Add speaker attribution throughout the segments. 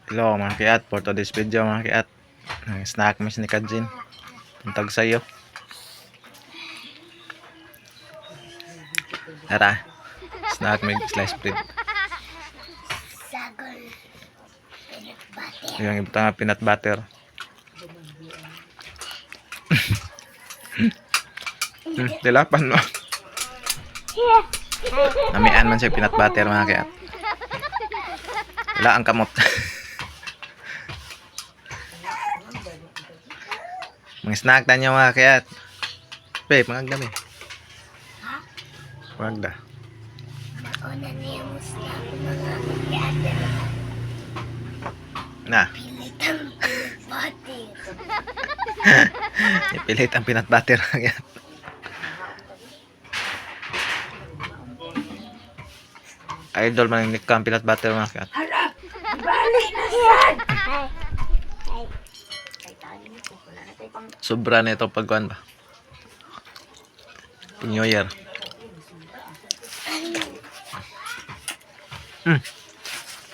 Speaker 1: Hello mga kiat, for today's video mga kiat, snack miss ni Kajin, puntag sa'yo. Tara, snack mig slice bread. Yung ibutan nga peanut butter. Dilapan mo. Namian man siya peanut butter mga kiat. Wala ang kamot. Mga snack tanyo mga kiat. Pe, mangagdami. Magda.
Speaker 2: Nauna niya mo snack mga kiat.
Speaker 1: Na.
Speaker 2: Pilitang butter.
Speaker 1: Ipilit ang peanut butter mga kiat. Idol man yung nikang peanut butter mga kiat.
Speaker 2: Hala! Bali na sad!
Speaker 1: Sobra na ito pagkuhan ba? New Year.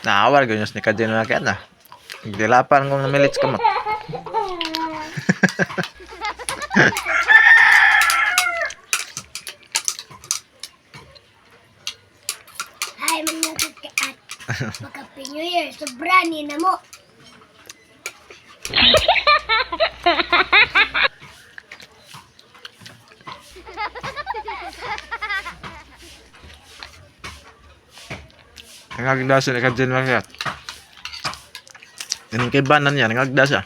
Speaker 1: Naawar ko ni Kajin mga kiat na. Dilapan kong namilits kamot.
Speaker 2: Ay, mga kiat. Pagka New Year, sobrani na mo.
Speaker 1: Nangagda siya ni Kajin mga kiat. Yung kibanan niya, nangagda siya.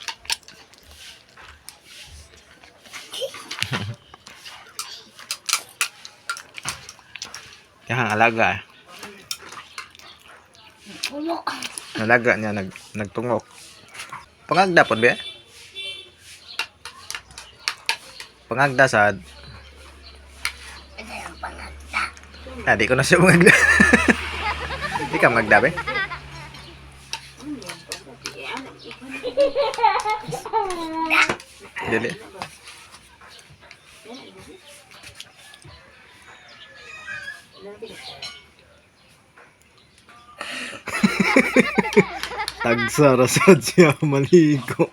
Speaker 1: Kaya alaga eh.
Speaker 2: Pulo.
Speaker 1: Nalaga niya, nagtungok. Pangagda po ba? Pangagda sad.
Speaker 2: Ito yung pangagda.
Speaker 1: Di ko na siya pangagda. Di ka magda ba? Dili. Tagsara sa siya maligo.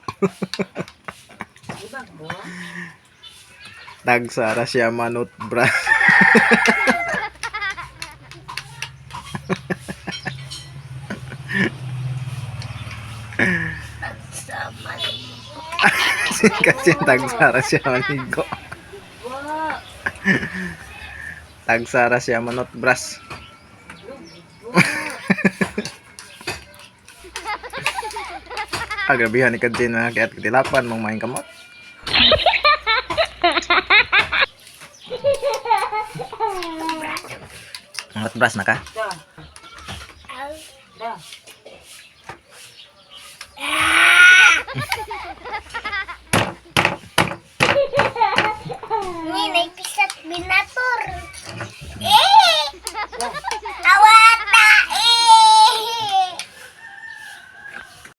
Speaker 1: Tagsara siya manot bra.
Speaker 2: Sama
Speaker 1: Kasi tagsara siya maligo. Tagsara siya manot bras. Agabihan ni Kajin mga kiat katilapan mong main kamot. Manot bras na ka?
Speaker 2: Ni, naipisat binat.